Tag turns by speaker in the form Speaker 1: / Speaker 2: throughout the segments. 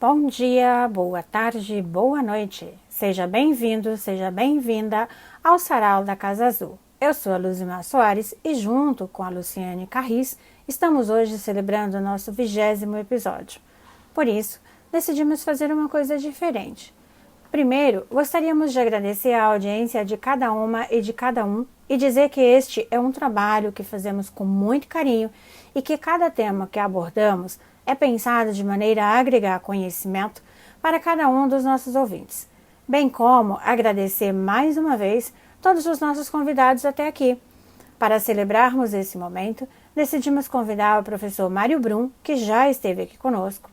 Speaker 1: Bom dia, boa tarde, boa noite. Seja bem-vindo, seja bem-vinda ao Sarau da Casa Azul. Eu sou a Luzimar Soares e junto com a Luciane Carris estamos hoje celebrando o nosso 20º episódio. Por isso, decidimos fazer uma coisa diferente. Primeiro, gostaríamos de agradecer a audiência de cada uma e de cada um e dizer que este é um trabalho que fazemos com muito carinho e que cada tema que abordamos é pensado de maneira a agregar conhecimento para cada um dos nossos ouvintes, bem como agradecer mais uma vez todos os nossos convidados até aqui. Para celebrarmos esse momento, decidimos convidar o professor Mário Brum, que já esteve aqui conosco.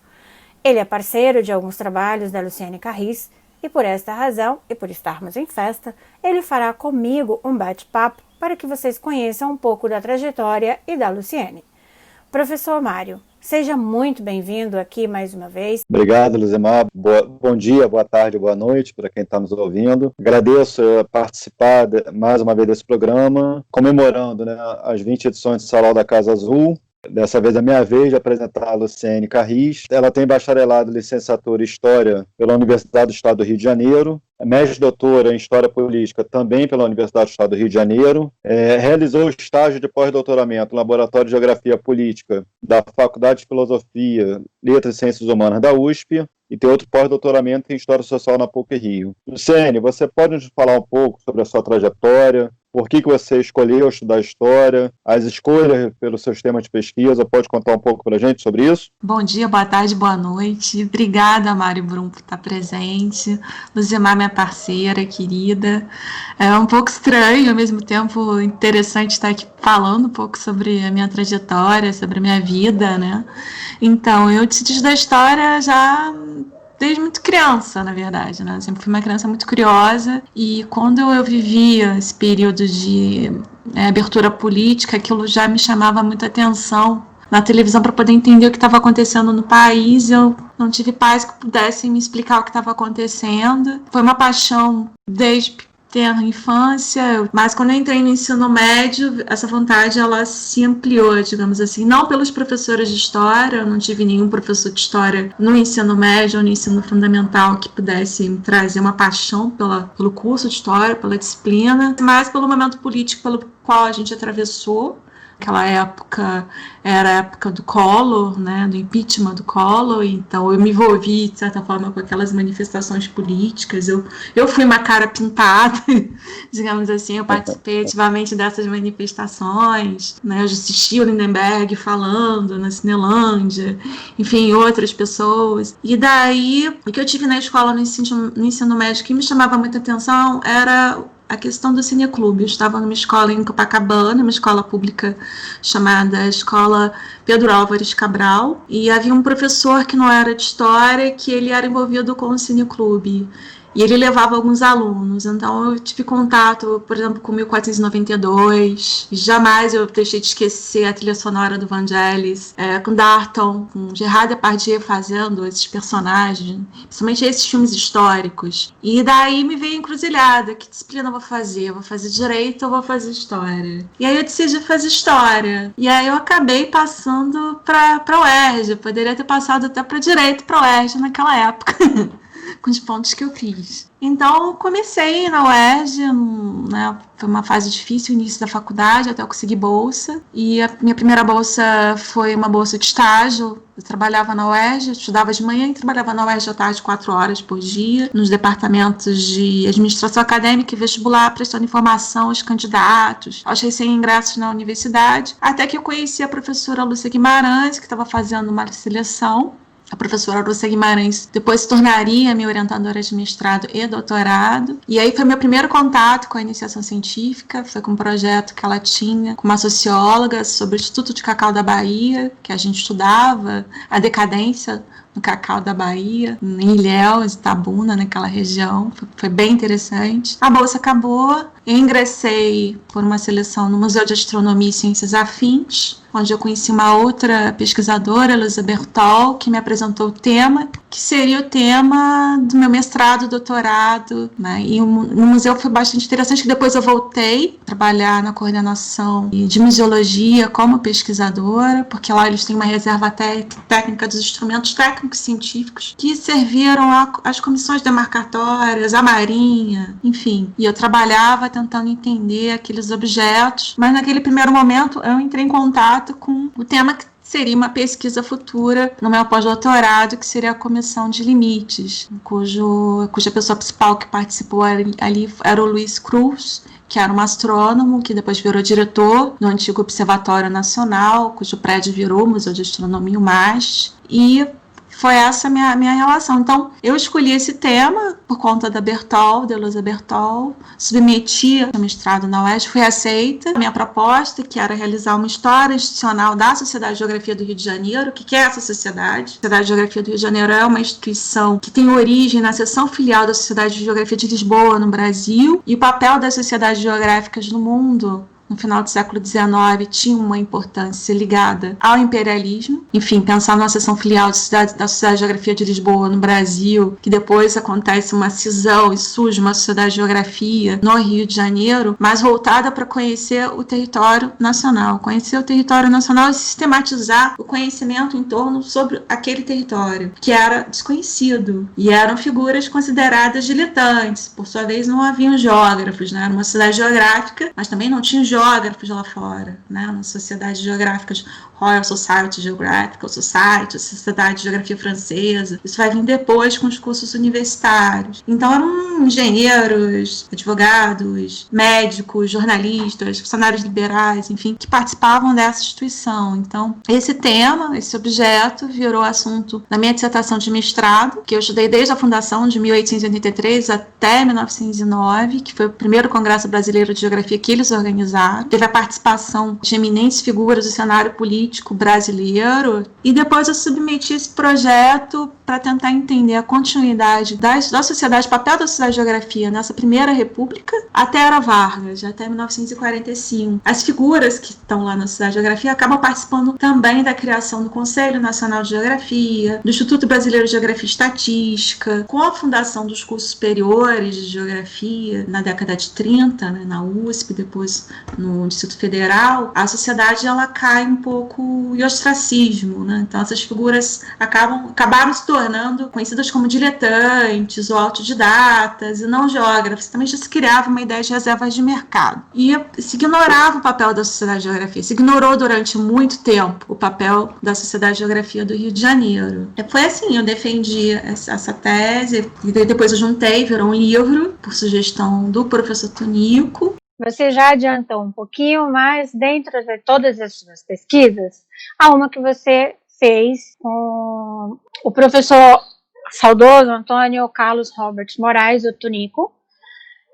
Speaker 1: Ele é parceiro de alguns trabalhos da Luciane Carris e por esta razão, e por estarmos em festa, ele fará comigo um bate-papo para que vocês conheçam um pouco da trajetória e da Luciane. Professor Mário, seja muito bem-vindo aqui mais uma vez.
Speaker 2: Obrigado, Luzimar. Bom dia, boa tarde, boa noite para quem está nos ouvindo. Agradeço participar mais uma vez desse programa, comemorando as 20 edições do Sarau da Casa Azul. Dessa vez é a minha vez de apresentar a Luciane Carris. Ela tem bacharelado em licenciatura em História pela Universidade do Estado do Rio de Janeiro, mestre doutora em História Política também pela Universidade do Estado do Rio de Janeiro, realizou estágio de pós-doutoramento no Laboratório de Geografia Política da Faculdade de Filosofia, Letras e Ciências Humanas da USP, e tem outro pós-doutoramento em História Social na PUC-Rio. Luciane, você pode nos falar um pouco sobre a sua trajetória? Por que você escolheu estudar História? As escolhas pelos seus temas de pesquisa? Pode contar um pouco para a gente sobre isso?
Speaker 3: Bom dia, boa tarde, boa noite. Obrigada, Mário Brum, por estar presente. Luzimar, minha parceira, querida. É um pouco estranho, ao mesmo tempo interessante estar aqui falando um pouco sobre a minha trajetória, sobre a minha vida, né? Então, eu decidi estudar História já desde muito criança, na verdade, né? Eu sempre fui uma criança muito curiosa e quando eu vivia esse período de abertura política, aquilo já me chamava muita atenção na televisão para poder entender o que estava acontecendo no país. Eu não tive pais que pudessem me explicar o que estava acontecendo. Foi uma paixão desde tenra infância, mas quando eu entrei no ensino médio, essa vontade ela se ampliou, digamos assim, não pelos professores de história, eu não tive nenhum professor de história no ensino médio ou no ensino fundamental que pudesse me trazer uma paixão pelo curso de história, pela disciplina, mas pelo momento político pelo qual a gente atravessou. Aquela época era a época do Collor, né, do impeachment do Collor, então eu me envolvi, de certa forma, com aquelas manifestações políticas, eu fui uma cara pintada, digamos assim, eu participei ativamente dessas manifestações, né, eu assisti o Lindenberg falando na Cinelândia, enfim, outras pessoas, e daí, o que eu tive na escola, no ensino médio, que me chamava muita atenção era a questão do cineclube. Eu estava numa escola em Copacabana, uma escola pública chamada Escola Pedro Álvares Cabral, e havia um professor que não era de história, que ele era envolvido com o cineclube. E ele levava alguns alunos, então eu tive contato, por exemplo, com 1492, jamais eu deixei de esquecer a trilha sonora do Vangelis, com Darton, com Gerard Depardieu fazendo esses personagens, principalmente esses filmes históricos. E daí me veio a encruzilhada, que disciplina eu vou fazer? Eu vou fazer Direito ou vou fazer História? E aí eu decidi fazer História, e aí eu acabei passando para a UERJ, eu poderia ter passado até para Direito para a UERJ naquela época. Com os pontos que eu fiz. Então, comecei na UERJ, né, foi uma fase difícil, o início da faculdade, até eu conseguir bolsa. E a minha primeira bolsa foi uma bolsa de estágio. Eu trabalhava na UERJ, estudava de manhã e trabalhava na UERJ à tarde, 4 horas por dia, nos departamentos de administração acadêmica e vestibular, prestando informação aos candidatos, aos recém-ingressos na universidade. Até que eu conheci a professora Lúcia Guimarães, que estava fazendo uma seleção. A professora Lúcia Guimarães depois se tornaria minha orientadora de mestrado e doutorado. E aí foi meu primeiro contato com a iniciação científica, foi com um projeto que ela tinha com uma socióloga sobre o Instituto de Cacau da Bahia, que a gente estudava a decadência no cacau da Bahia, em Ilhéus, Itabuna, naquela região. Foi bem interessante. A bolsa acabou, eu ingressei por uma seleção no Museu de Astronomia e Ciências Afins, onde eu conheci uma outra pesquisadora, Elisa Bertol, que me apresentou o tema que seria o tema do meu mestrado, doutorado, né? E no museu foi bastante interessante, que depois eu voltei a trabalhar na coordenação de museologia como pesquisadora, porque lá eles têm uma reserva técnica dos instrumentos técnicos científicos que serviram às comissões demarcatórias, à Marinha, enfim. E eu trabalhava tentando entender aqueles objetos, mas naquele primeiro momento eu entrei em contato com o tema que seria uma pesquisa futura no meu pós-doutorado, que seria a Comissão de Limites, cuja pessoa principal que participou ali era o Luiz Cruz, que era um astrônomo, que depois virou diretor do antigo Observatório Nacional, cujo prédio virou Museu de Astronomia, o MAST, e foi essa minha relação. Então, eu escolhi esse tema por conta da Heloísa Bertol, submeti ao mestrado na UESC, fui aceita. A minha proposta, que era realizar uma história institucional da Sociedade de Geografia do Rio de Janeiro. O que é essa sociedade? A Sociedade de Geografia do Rio de Janeiro é uma instituição que tem origem na seção filial da Sociedade de Geografia de Lisboa, no Brasil, e o papel das sociedades geográficas no mundo no final do século XIX, tinha uma importância ligada ao imperialismo. Enfim, pensar numa seção filial da Sociedade de Geografia de Lisboa, no Brasil, que depois acontece uma cisão e surge uma Sociedade de Geografia no Rio de Janeiro, mas voltada para conhecer o território nacional. Conhecer o território nacional e sistematizar o conhecimento em torno sobre aquele território, que era desconhecido. E eram figuras consideradas diletantes. Por sua vez, não haviam geógrafos, né? Era uma sociedade geográfica, mas também não tinha geógrafos lá fora, né? Nas sociedades geográficas, Royal Society, Geographical Society, Sociedade de Geografia Francesa. Isso vai vir depois com os cursos universitários. Então eram engenheiros, advogados, médicos, jornalistas, funcionários liberais, enfim, que participavam dessa instituição. Então esse tema, esse objeto, virou assunto da minha dissertação de mestrado, que eu estudei desde a fundação de 1883 até 1909, que foi o primeiro Congresso Brasileiro de Geografia que eles organizaram. Teve a participação de eminentes figuras do cenário político brasileiro, e depois eu submeti esse projeto para tentar entender a continuidade da sociedade, o papel da Sociedade de Geografia nessa primeira república até a Era Vargas, até 1945. As figuras que estão lá na Sociedade de Geografia acabam participando também da criação do Conselho Nacional de Geografia, do Instituto Brasileiro de Geografia e Estatística, com a fundação dos cursos superiores de Geografia na década de 30, né, na USP, depois no Distrito Federal. A sociedade ela cai um pouco em ostracismo, né? Então essas figuras acabaram se tornando conhecidas como diletantes ou autodidatas e não geógrafos. Também já se criava uma ideia de reservas de mercado. E se ignorava o papel da Sociedade de Geografia. Se ignorou durante muito tempo o papel da Sociedade de Geografia do Rio de Janeiro. Foi assim, eu defendi essa tese e depois eu juntei, virou um livro por sugestão do professor Tonico.
Speaker 1: Você já adiantou um pouquinho, mas dentro de todas as suas pesquisas, há uma que você fez com o professor saudoso Antônio Carlos Robert Moraes, o Tonico,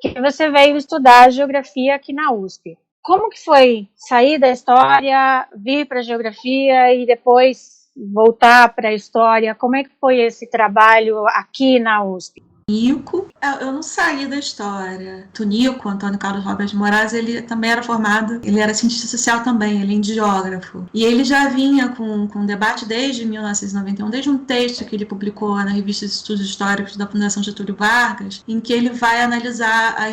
Speaker 1: que você veio estudar geografia aqui na USP. Como que foi sair da história, vir para a geografia e depois voltar para a história? Como é que foi esse trabalho aqui na USP?
Speaker 3: Tonico, eu não saí da história. Tonico, Antônio Carlos Robert Moraes, ele também era formado, ele era cientista social também, ele é geógrafo. E ele já vinha com debate desde 1991, desde um texto que ele publicou na Revista de Estudos Históricos da Fundação Getúlio Vargas, em que ele vai analisar a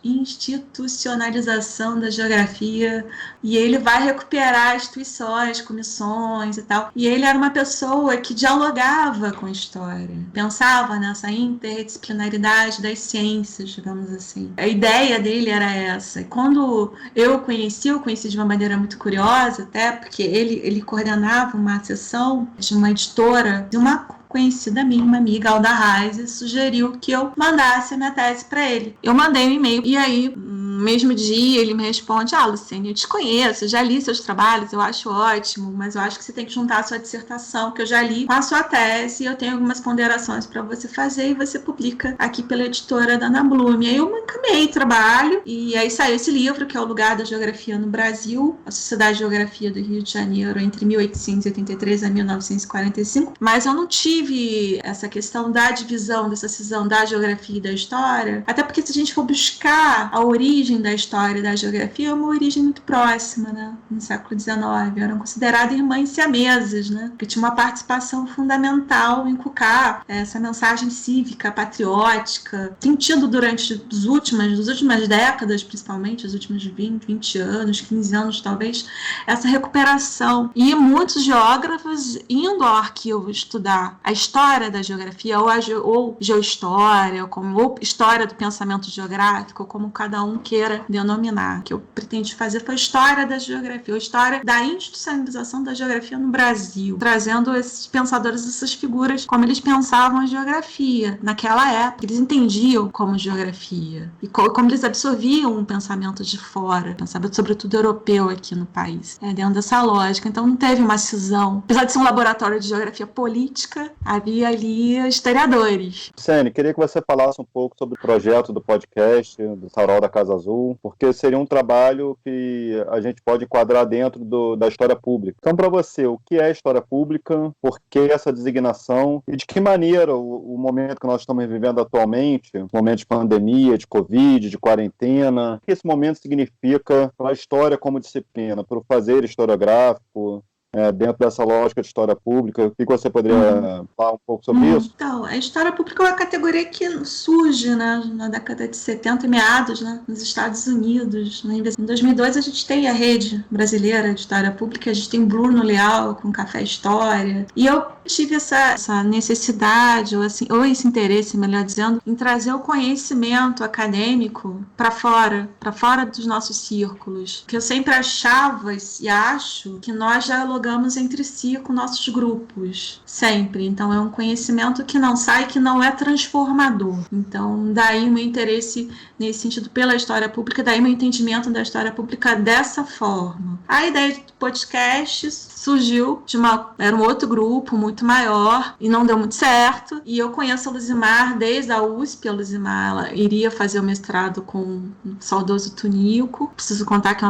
Speaker 3: institucionalização da geografia, e ele vai recuperar instituições, comissões e tal. E ele era uma pessoa que dialogava com a história, pensava nessa interdisciplinaridade das ciências, digamos assim. A ideia dele era essa. E quando eu o conheci de uma maneira muito curiosa, até porque ele coordenava uma sessão de uma editora, de uma conhecida minha, uma amiga, Alda Reis, sugeriu que eu mandasse a minha tese para ele. Eu mandei um e-mail, e aí, no mesmo dia, ele me responde: Luciane, eu te conheço, eu já li seus trabalhos, eu acho ótimo, mas eu acho que você tem que juntar a sua dissertação, que eu já li, com a sua tese, e eu tenho algumas ponderações para você fazer, e você publica aqui pela editora da Ana Blume. Aí eu encaminhei o trabalho, e aí saiu esse livro, que é O Lugar da Geografia no Brasil, a Sociedade de Geografia do Rio de Janeiro, entre 1883 a 1945, mas eu não tive essa questão da divisão, dessa cisão da geografia e da história, até porque se a gente for buscar a origem origem da história e da geografia é uma origem muito próxima, né? No século XIX, eram consideradas irmãs siamesas, né? Porque tinha uma participação fundamental em inculcar essa mensagem cívica, patriótica. Tem tido durante as últimas décadas, principalmente, os últimos 20 anos, 15 anos talvez, essa recuperação. E muitos geógrafos indo ao arquivo estudar a história da geografia, ou geohistória, ou história do pensamento geográfico, como cada um queira denominar. O que eu pretendi fazer foi história da geografia, ou história da institucionalização da geografia no Brasil, trazendo esses pensadores, essas figuras, como eles pensavam a geografia naquela época. Eles entendiam como geografia e como eles absorviam um pensamento de fora, pensamento sobretudo europeu aqui no país, dentro dessa lógica. Então não teve uma cisão. Apesar de ser um laboratório de geografia política, havia ali historiadores.
Speaker 2: Luciane, queria que você falasse um pouco sobre o projeto do podcast do Sarau da Casa Azul, porque seria um trabalho que a gente pode enquadrar dentro da história pública. Então, para você, o que é história pública? Por que essa designação? E de que maneira o momento que nós estamos vivendo atualmente, momento de pandemia, de Covid, de quarentena, o que esse momento significa para a história como disciplina, para o fazer historiográfico, dentro dessa lógica de história pública? O que você poderia falar um pouco sobre isso?
Speaker 3: Então, a história pública é uma categoria que surge, né, na década de 70 e meados, né, nos Estados Unidos. Em 2002 a gente tem a rede brasileira de história pública, a gente tem o Bruno Leal com Café História, e eu tive essa necessidade, ou esse interesse, melhor dizendo, em trazer o conhecimento acadêmico para fora dos nossos círculos, que eu sempre achava e acho que nós dialogamos entre si com nossos grupos, sempre. Então é um conhecimento que não sai, que não é transformador. Então daí o meu interesse nesse sentido pela história pública, daí meu entendimento da história pública dessa forma. A ideia do podcast surgiu era um outro grupo muito maior e não deu muito certo, e eu conheço a Luzimar desde a USP. A Luzimar, ela iria fazer o mestrado com o saudoso Tunico. Preciso contar que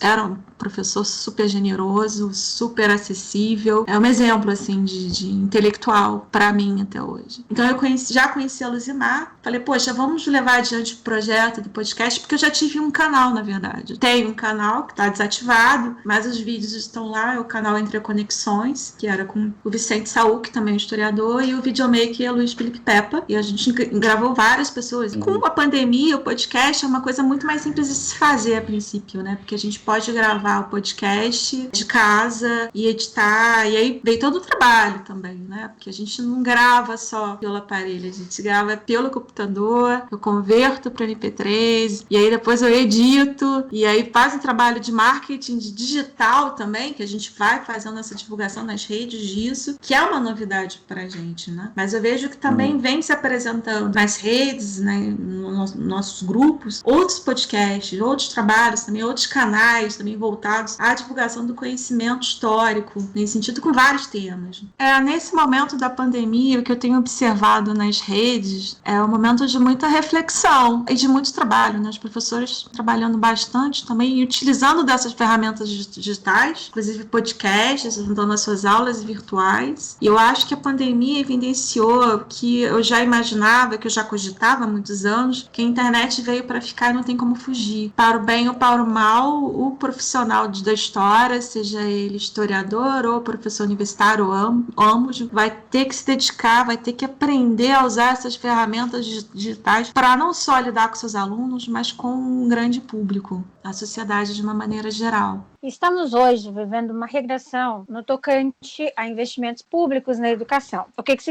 Speaker 3: era um professor super generoso, super acessível, é um exemplo assim de intelectual para mim até hoje. Então eu já conheci a Luzimar, falei, poxa, vamos levar adiante o projeto do podcast, porque eu já tive um canal, na verdade. Tenho um canal que está desativado, mas os vídeos estão lá, é o canal Entre Conexões, que era com o Vicente Saul, que também é historiador, e o videomaker Luiz Felipe Peppa, e a gente gravou várias pessoas. Com a pandemia, o podcast é uma coisa muito mais simples de se fazer a princípio, né? Porque a gente pode gravar o podcast de casa e editar, e aí vem todo o trabalho também, né? Porque a gente não grava só pelo aparelho, a gente grava pelo computador, eu converto para MP3, e aí depois eu edito, e aí faz um trabalho de marketing de digital também, que a gente vai fazendo essa divulgação nas redes disso, que é uma novidade pra gente, né? Mas eu vejo que também vem se apresentando nas redes, né, nos nossos grupos, outros podcasts, outros trabalhos também, outros canais também voltados à divulgação do conhecimento histórico, nesse sentido, com vários temas. Nesse momento da pandemia, o que eu tenho observado nas redes é um momento de muita reflexão e de muito trabalho, né? Os professores trabalhando bastante também e utilizando dessas ferramentas digitais, inclusive podcasts, dando as suas aulas virtuais. E eu acho que a pandemia evidenciou que eu já imaginava, que eu já cogitava há muitos anos, que a internet veio para ficar e não tem como fugir. Para o bem ou para o mal, o profissional da história, seja ele historiador ou professor universitário ou ambos, vai ter que se dedicar, vai ter que aprender a usar essas ferramentas digitais para não só lidar com seus alunos, mas com um grande público, a sociedade de uma maneira geral.
Speaker 1: Estamos hoje vivendo uma regressão no tocante a investimentos públicos na educação,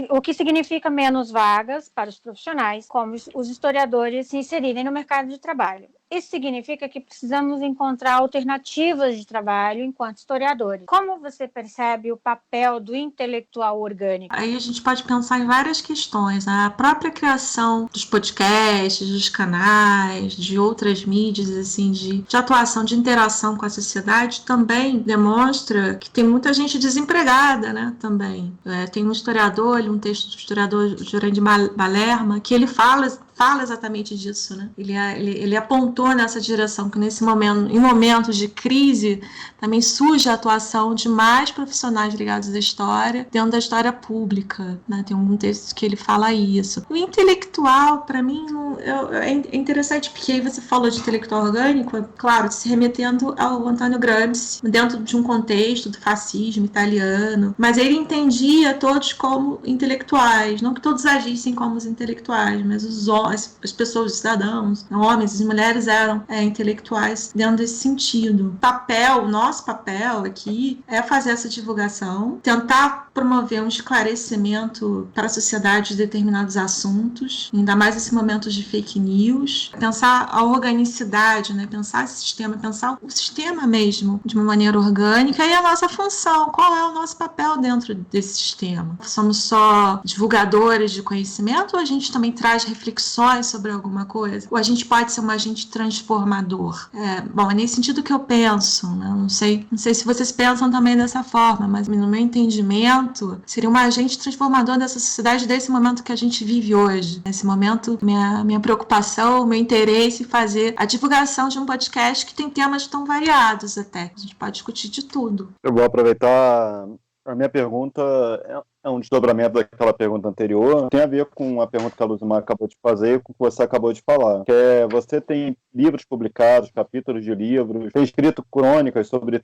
Speaker 1: o que significa menos vagas para os profissionais, como os historiadores, se inserirem no mercado de trabalho. Isso significa que precisamos encontrar alternativas de trabalho enquanto historiadores. Como você percebe o papel do intelectual orgânico?
Speaker 3: Aí a gente pode pensar em várias questões, né? A própria criação dos podcasts, dos canais, de outras mídias, assim, de atuação, de interação com a sociedade, também demonstra que tem muita gente desempregada, né? Também. Tem um historiador, um texto do historiador Jurandir Balerma, que ele fala fala exatamente disso, né? Ele apontou nessa direção, que nesse momento, em momentos de crise, também surge a atuação de mais profissionais ligados à história dentro da história pública, né? Tem um texto que ele fala isso. O intelectual, para mim, é interessante, porque aí você falou de intelectual orgânico, claro, se remetendo ao Antônio Gramsci, dentro de um contexto do fascismo italiano, mas ele entendia todos como intelectuais, não que todos agissem como os intelectuais, mas as pessoas, os cidadãos, homens e mulheres eram intelectuais dentro desse sentido. Nosso papel aqui é fazer essa divulgação, tentar promover um esclarecimento para a sociedade de determinados assuntos, ainda mais nesse momento de fake news, pensar a organicidade, né? Pensar o sistema mesmo de uma maneira orgânica e a nossa função, qual é o nosso papel dentro desse sistema. Somos só divulgadores de conhecimento ou a gente também traz reflexões sobre alguma coisa? Ou a gente pode ser um agente transformador? É nesse sentido que eu penso, né? Não sei se vocês pensam também dessa forma, mas no meu entendimento, seria um agente transformador dessa sociedade desse momento que a gente vive hoje. Nesse momento, minha preocupação, meu interesse em fazer a divulgação de um podcast que tem temas tão variados até. A gente pode discutir de tudo.
Speaker 2: Eu vou aproveitar. A minha pergunta é um desdobramento daquela pergunta anterior. Tem a ver com a pergunta que a Luzimar acabou de fazer e com o que você acabou de falar. Que é, você tem livros publicados, capítulos de livros, tem escrito crônicas sobre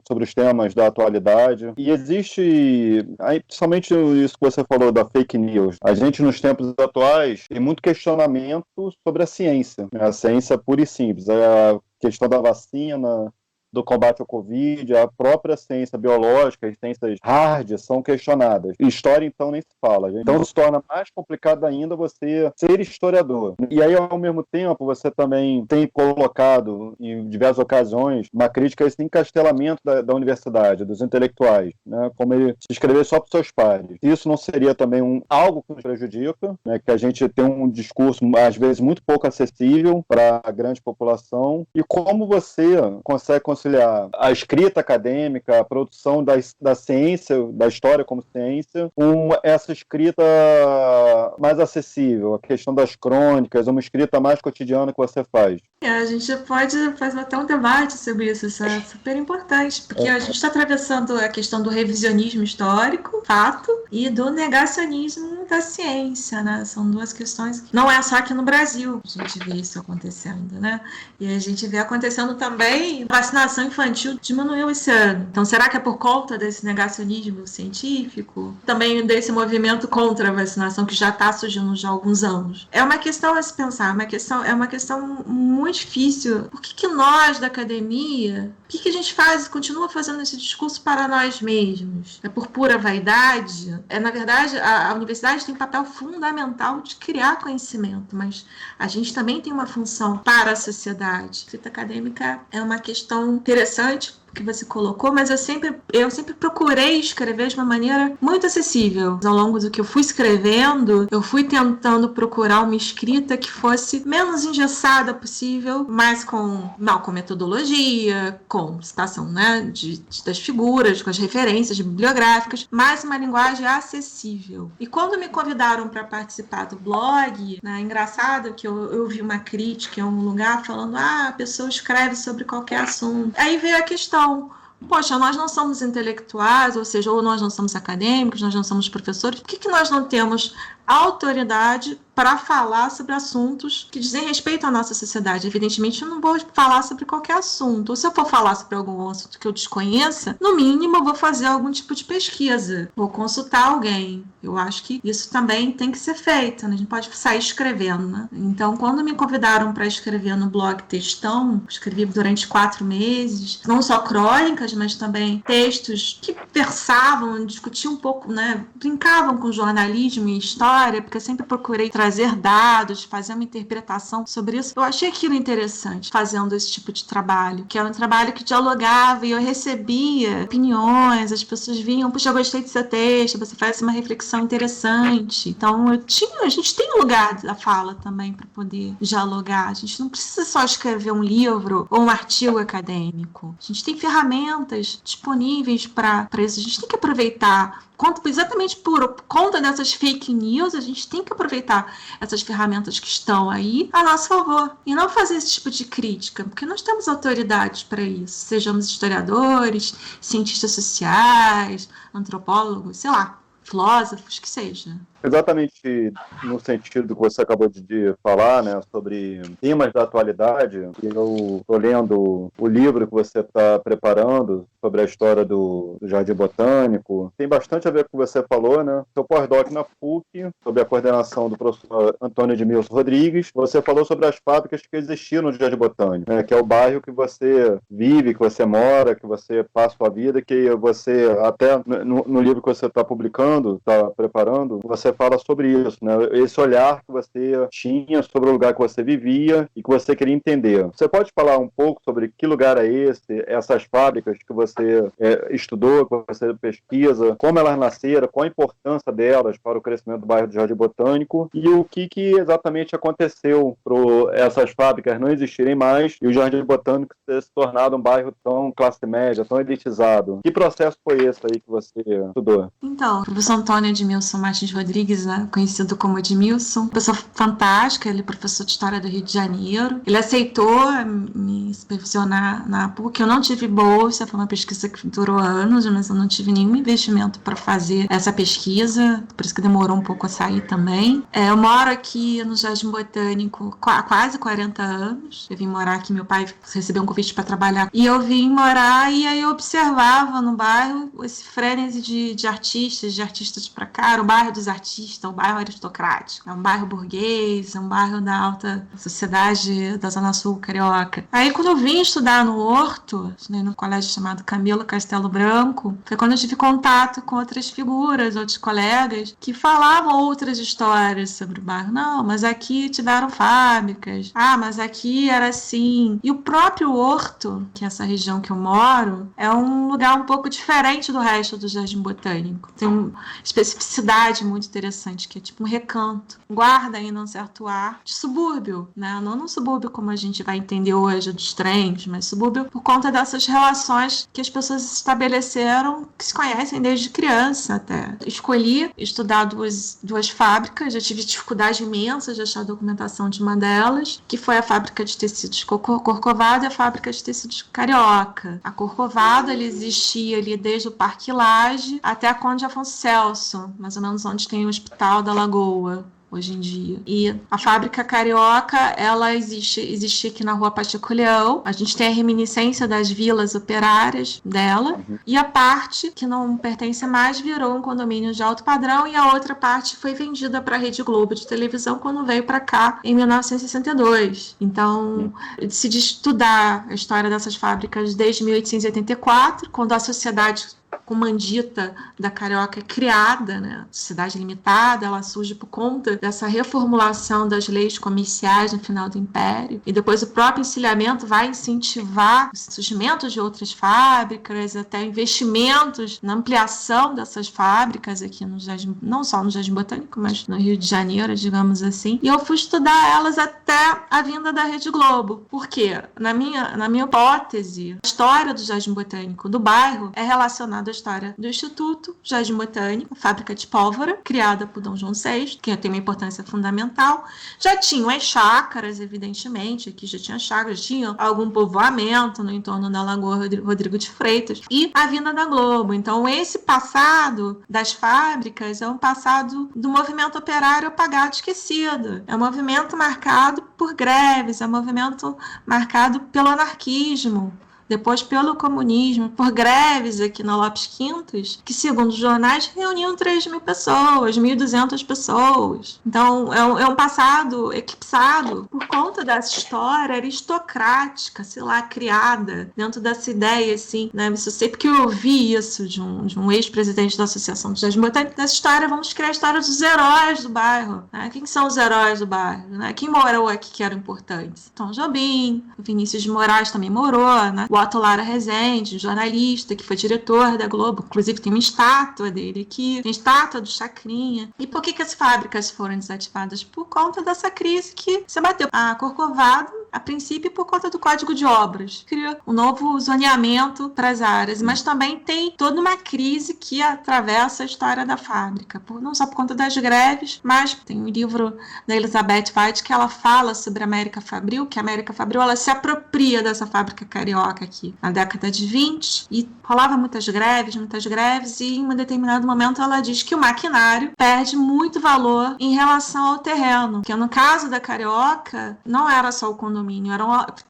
Speaker 2: sobre os temas da atualidade. E existe, principalmente isso que você falou da fake news. A gente, nos tempos atuais, tem muito questionamento sobre a ciência. A ciência pura e simples. A questão da vacina, do combate ao Covid, a própria ciência biológica, as ciências hard são questionadas. História, então, nem se fala. Então, se torna mais complicado ainda você ser historiador. E aí, ao mesmo tempo, você também tem colocado, em diversas ocasiões, uma crítica a esse encastelamento da universidade, dos intelectuais, né? Como ele se escrever só para os seus pares. Isso não seria também algo que nos prejudica, né? Que a gente tem um discurso, às vezes, muito pouco acessível para a grande população. E como você consegue conciliar a escrita acadêmica, a produção da ciência, da história como ciência, com essa escrita mais acessível, a questão das crônicas, uma escrita mais cotidiana que você faz?
Speaker 3: A gente pode fazer até um debate sobre isso é super importante, porque a gente está atravessando a questão do revisionismo histórico, fato, e do negacionismo da ciência, né? São duas questões. Não é só aqui no Brasil a gente vê isso acontecendo, né? E a gente vê acontecendo também vacinação infantil diminuiu esse ano. Então, será que é por conta desse negacionismo científico? Também desse movimento contra a vacinação que já está surgindo já há alguns anos. É uma questão a se pensar, é uma questão muito difícil. Por que nós da academia, o que a gente faz, continua fazendo esse discurso para nós mesmos? É por pura vaidade? Na verdade, a universidade tem um papel fundamental de criar conhecimento, mas a gente também tem uma função para a sociedade. A escrita acadêmica é uma questão interessante que você colocou, mas eu sempre procurei escrever de uma maneira muito acessível. Ao longo do que eu fui escrevendo, eu fui tentando procurar uma escrita que fosse menos engessada possível, mas com metodologia, com citação, né, das figuras, com as referências bibliográficas, mas uma linguagem acessível. E quando me convidaram para participar do blog, né, é engraçado que eu vi uma crítica em um lugar falando, a pessoa escreve sobre qualquer assunto. Aí veio a questão, poxa, nós não somos intelectuais, ou seja, ou nós não somos acadêmicos, nós não somos professores, por que nós não temos autoridade para falar sobre assuntos que dizem respeito à nossa sociedade? Evidentemente, eu não vou falar sobre qualquer assunto. Ou se eu for falar sobre algum assunto que eu desconheça, no mínimo eu vou fazer algum tipo de pesquisa, vou consultar alguém. Eu acho que isso também tem que ser feito, né? A gente pode sair escrevendo, né? Então, quando me convidaram para escrever no blog Textão, escrevi durante 4 meses, não só crônicas, mas também textos que versavam, discutiam um pouco, né? Brincavam com jornalismo e história, porque eu sempre procurei trazer dados, fazer uma interpretação sobre isso. Eu achei aquilo interessante, fazendo esse tipo de trabalho, que era um trabalho que dialogava e eu recebia opiniões, as pessoas vinham, puxa, eu gostei do seu texto, você faz uma reflexão interessante. Então, a gente tem um lugar da fala também para poder dialogar. A gente não precisa só escrever um livro ou um artigo acadêmico. A gente tem ferramentas disponíveis para isso. A gente tem que aproveitar, exatamente por conta dessas fake news, a gente tem que aproveitar essas ferramentas que estão aí a nosso favor. E não fazer esse tipo de crítica, porque nós temos autoridades para isso. Sejamos historiadores, cientistas sociais, antropólogos, sei lá, filósofos, que seja.
Speaker 2: Exatamente no sentido que você acabou de falar, né, sobre temas da atualidade. Eu estou lendo o livro que você está preparando sobre a história do Jardim Botânico. Tem bastante a ver com o que você falou, né? Seu pós-doc na PUC, sob a coordenação do professor Antônio Edmilson Rodrigues. Você falou sobre as fábricas que existiram no Jardim Botânico, né, que é o bairro que você vive, que você mora, que você passa a sua vida, que você, até no livro que você está publicando, está preparando, você fala sobre isso, né? Esse olhar que você tinha sobre o lugar que você vivia e que você queria entender. Você pode falar um pouco sobre que lugar é esse, essas fábricas que você estudou, que você pesquisa, como elas nasceram, qual a importância delas para o crescimento do bairro do Jardim Botânico e o que exatamente aconteceu para essas fábricas não existirem mais e o Jardim Botânico ter se tornado um bairro tão classe média, tão elitizado. Que processo foi esse aí que você estudou?
Speaker 3: Então, o professor Antônio Edmilson Martins Rodrigues, conhecido como Edmilson, pessoa fantástica, ele é professor de História do Rio de Janeiro. Ele aceitou me supervisionar na PUC. Eu não tive bolsa, foi uma pesquisa que durou anos, mas eu não tive nenhum investimento para fazer essa pesquisa, por isso que demorou um pouco a sair também. Eu moro aqui no Jardim Botânico há quase 40 anos. Eu vim morar aqui, meu pai recebeu um convite para trabalhar, e eu vim morar e aí eu observava no bairro esse frenesi de artistas para cá, era o bairro dos artistas, um bairro aristocrático, é um bairro burguês, é um bairro da alta sociedade da Zona Sul carioca. Aí quando eu vim estudar no Horto, estudei no colégio chamado Camilo Castelo Branco, foi quando eu tive contato com outras figuras, outros colegas, que falavam outras histórias sobre o bairro. Não, mas aqui tiveram fábricas, mas aqui era assim. E o próprio Horto, que é essa região que eu moro, é um lugar um pouco diferente do resto do Jardim Botânico. Tem uma especificidade muito interessante, que é tipo um recanto. Guarda ainda um certo ar de subúrbio, né? Não um subúrbio como a gente vai entender hoje dos trens, mas subúrbio por conta dessas relações que as pessoas estabeleceram, que se conhecem desde criança até. Escolhi estudar duas fábricas, já tive dificuldade imensa de achar a documentação de uma delas, que foi a fábrica de tecidos Corcovado e a fábrica de tecidos Carioca. A Corcovado, ele existia ali desde o Parque Lage até a Conde Afonso Celso, mais ou menos onde tem o Hospital da Lagoa hoje em dia. E a fábrica Carioca, ela existe aqui na Rua Pacheco Leão. A gente tem a reminiscência das vilas operárias dela. E a parte que não pertence mais virou um condomínio de alto padrão e a outra parte foi vendida para a Rede Globo de televisão quando veio para cá em 1962. Então, eu decidi estudar a história dessas fábricas desde 1884, quando a sociedade comandita da Carioca é criada, né? Sociedade limitada, ela surge por conta dessa reformulação das leis comerciais no final do Império, e depois o próprio encilhamento vai incentivar o surgimento de outras fábricas, até investimentos na ampliação dessas fábricas aqui no Jardim, não só no Jardim Botânico, mas no Rio de Janeiro, digamos assim, e eu fui estudar elas até a vinda da Rede Globo, porque na minha hipótese, a história do Jardim Botânico do bairro é relacionada à história do Instituto Jardim Botânico, fábrica de pólvora, criada por Dom João VI, que tem uma importância fundamental. Já tinham as chácaras, evidentemente, aqui já tinha chácaras, tinha algum povoamento no entorno da Lagoa Rodrigo de Freitas, e a vinda da Globo. Então, esse passado das fábricas é um passado do movimento operário apagado, esquecido. É um movimento marcado por greves, é um movimento marcado pelo anarquismo, depois pelo comunismo, por greves aqui na Lopes Quintos, que, segundo os jornais, reuniam 3.000 pessoas, 1.200 pessoas. Então, é um passado eclipsado por conta dessa história aristocrática, sei lá, criada dentro dessa ideia, assim, né? Isso eu sei porque eu ouvi isso de um ex-presidente da Associação do Jardim Botânico. Nessa história, vamos criar a história dos heróis do bairro, né? Quem são os heróis do bairro, né? Quem morou aqui que eram importantes? Tom Jobim, o Vinícius de Moraes também morou, né? O Otto Lara Rezende, jornalista, que foi diretor da Globo, inclusive tem uma estátua dele aqui, tem estátua do Chacrinha. E por que as fábricas foram desativadas? Por conta dessa crise que se bateu. A Corcovado a princípio por conta do Código de Obras. Cria um novo zoneamento para as áreas, mas também tem toda uma crise que atravessa a história da fábrica, não só por conta das greves, mas tem um livro da Elizabeth White que ela fala sobre a América Fabril, que a América Fabril ela se apropria dessa fábrica carioca aqui na década de 20 e rolava muitas greves e em um determinado momento ela diz que o maquinário perde muito valor em relação ao terreno, que no caso da Carioca não era só o condomínio,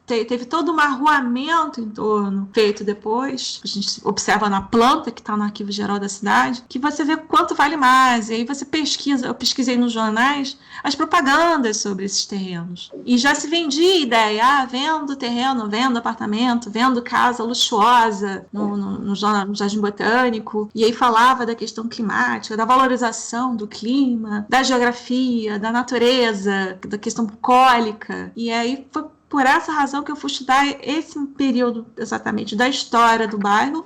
Speaker 3: teve todo um arruamento em torno, feito depois, a gente observa na planta que está no Arquivo Geral da cidade, que você vê quanto vale mais, e aí você pesquisa, eu pesquisei nos jornais as propagandas sobre esses terrenos, e já se vendia ideia, vendo terreno, vendo apartamento, vendo casa luxuosa no Jardim Botânico, e aí falava da questão climática, da valorização do clima, da geografia, da natureza, da questão bucólica, e aí foi por essa razão que eu fui estudar esse período exatamente da história do bairro,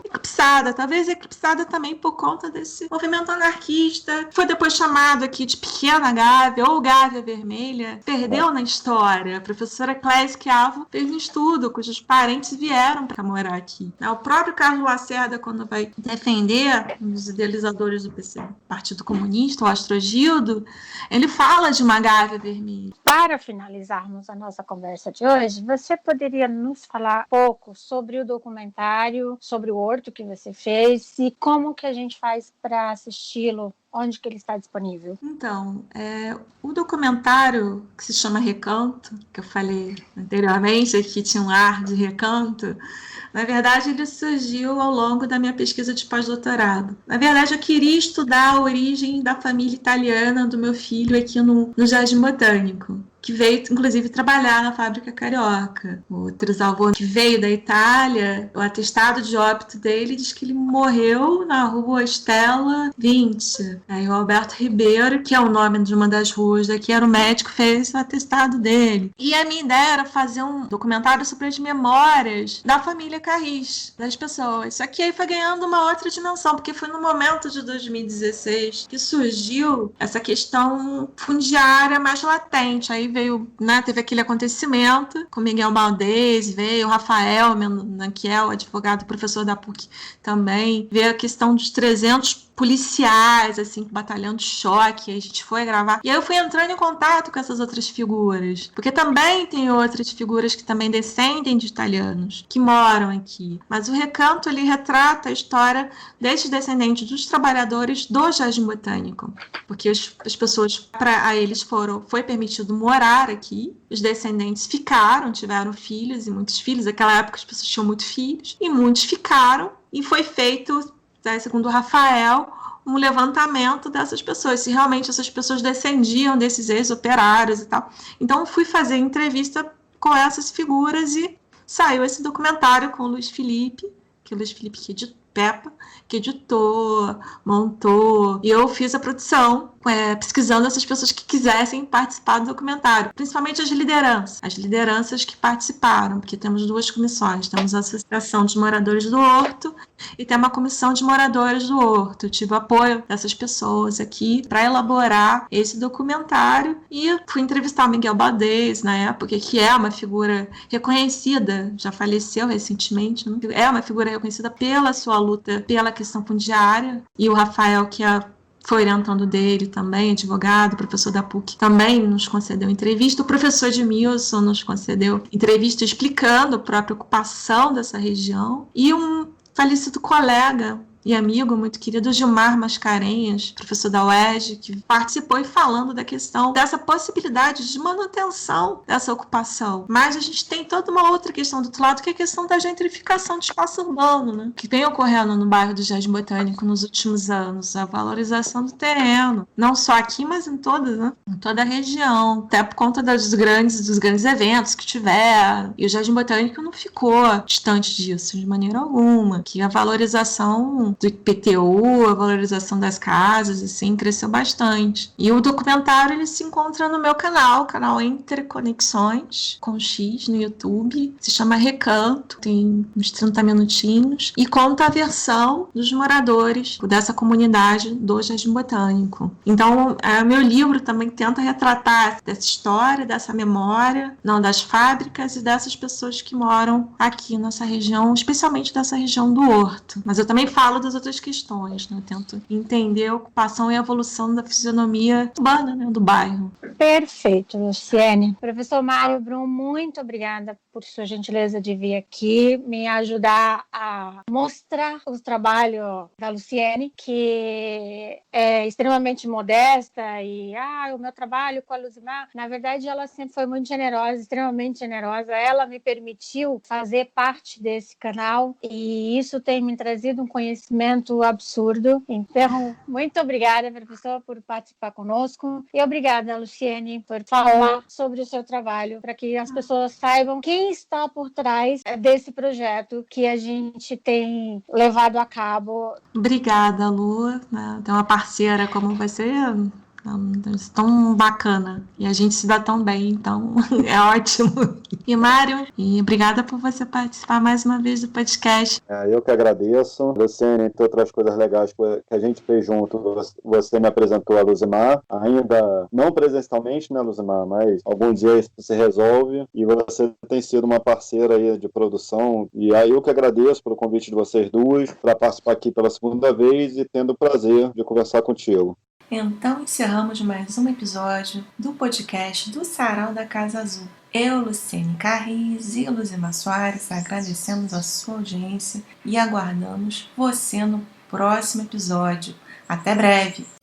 Speaker 3: talvez eclipsada também por conta desse movimento anarquista, foi depois chamado aqui de Pequena Gávea ou Gávea Vermelha, perdeu na história. A professora Cléia Schiavo fez um estudo cujos parentes vieram para morar aqui. O próprio Carlos Lacerda, quando vai defender os idealizadores do PC, Partido Comunista, o Astrogildo, ele fala de uma Gávea Vermelha.
Speaker 1: Para finalizarmos a nossa conversa de hoje, você poderia nos falar um pouco sobre o documentário, sobre o horto que você fez e como que a gente faz para assisti-lo? Onde que ele está disponível?
Speaker 3: Então, o documentário que se chama Recanto, que eu falei anteriormente, que tinha um ar de recanto, na verdade ele surgiu ao longo da minha pesquisa de pós-doutorado. Na verdade, eu queria estudar a origem da família italiana do meu filho aqui no Jardim Botânico, que veio, inclusive, trabalhar na fábrica carioca. O trisavô que veio da Itália, o atestado de óbito dele diz que ele morreu na rua Estela 20. Aí o Alberto Ribeiro, que é o nome de uma das ruas daqui, era o médico que fez o atestado dele. E a minha ideia era fazer um documentário sobre as memórias da família Carris, das pessoas. Só que aí foi ganhando uma outra dimensão, porque foi no momento de 2016 que surgiu essa questão fundiária mais latente. Aí veio, teve aquele acontecimento com Miguel Baldez, veio o Rafael, que é o advogado, professor da PUC também, veio a questão dos 300 policiais, assim, batalhão de choque, aí a gente foi gravar. E aí eu fui entrando em contato com essas outras figuras, porque também tem outras figuras que também descendem de italianos, que moram aqui. Mas o Recanto, ele retrata a história desses descendentes dos trabalhadores do Jardim Botânico, porque as pessoas, para eles foi permitido morar aqui, os descendentes ficaram, tiveram filhos e muitos filhos, naquela época as pessoas tinham muitos filhos, e muitos ficaram, e foi feito, segundo o Rafael, um levantamento dessas pessoas, se realmente essas pessoas descendiam desses ex-operários e tal. Então, eu fui fazer entrevista com essas figuras e saiu esse documentário com o Luiz Felipe, que Peppa, que editou, montou, e eu fiz a produção, pesquisando essas pessoas que quisessem participar do documentário, principalmente as lideranças que participaram, porque temos duas comissões, temos a Associação dos Moradores do Horto e tem uma comissão de moradores do Horto. Eu tive o apoio dessas pessoas aqui para elaborar esse documentário e fui entrevistar o Miguel Baldez na época, que é uma figura reconhecida, já faleceu recentemente, né? É uma figura reconhecida pela sua luta pela questão fundiária, e o Rafael, que foi orientando dele também, advogado, professor da PUC, também nos concedeu entrevista. O professor Edmilson nos concedeu entrevista explicando a própria ocupação dessa região. E um falecido colega e amigo muito querido, Gilmar Mascarenhas, professor da UERJ, que participou e falando da questão dessa possibilidade de manutenção dessa ocupação. Mas a gente tem toda uma outra questão do outro lado, que é a questão da gentrificação do espaço urbano, né? Que vem ocorrendo no bairro do Jardim Botânico nos últimos anos, a valorização do terreno, não só aqui, mas em toda, né? Em toda a região, até por conta dos grandes eventos que tiveram. E o Jardim Botânico não ficou distante disso, de maneira alguma, que a valorização do IPTU, a valorização das casas, assim, cresceu bastante. E o documentário, ele se encontra no meu canal Entre Conexões, com X, no YouTube. Se chama Recanto, tem uns 30 minutinhos. E conta a versão dos moradores dessa comunidade do Jardim Botânico. Então, meu livro também tenta retratar dessa história, dessa memória, das fábricas e dessas pessoas que moram aqui nessa região, especialmente dessa região do Horto. Mas eu também falo das outras questões, né? Eu tento entender a ocupação e a evolução da fisionomia urbana, né, do bairro.
Speaker 1: Perfeito, Luciene. Professor Mário Brum, muito obrigada por sua gentileza de vir aqui me ajudar a mostrar o trabalho da Luciene, que é extremamente modesta e o meu trabalho com a Luzimar, na verdade ela sempre foi muito generosa, extremamente generosa. Ela me permitiu fazer parte desse canal e isso tem me trazido um conhecimento absurdo. Então, muito obrigada, professor, por participar conosco e obrigada, Luciene, por falar sobre o seu trabalho, para que as pessoas saibam quem está por trás desse projeto que a gente tem levado a cabo.
Speaker 3: Obrigada, Lu. Tem uma parceira como você, tão bacana. E a gente se dá tão bem, então é ótimo. E Mário, obrigada por você participar mais uma vez do podcast.
Speaker 2: Eu que agradeço. Luciene, entre outras coisas legais que a gente fez junto, você me apresentou a Luzimar, ainda não presencialmente, né, Luzimar, mas algum dia isso se resolve, e você tem sido uma parceira aí de produção, e aí eu que agradeço pelo convite de vocês duas, para participar aqui pela segunda vez e tendo o prazer de conversar contigo.
Speaker 3: Então encerramos mais um episódio do podcast do Sarau da Casa Azul. Eu, Luciene Carris e Luzimar Soares agradecemos a sua audiência e aguardamos você no próximo episódio. Até breve!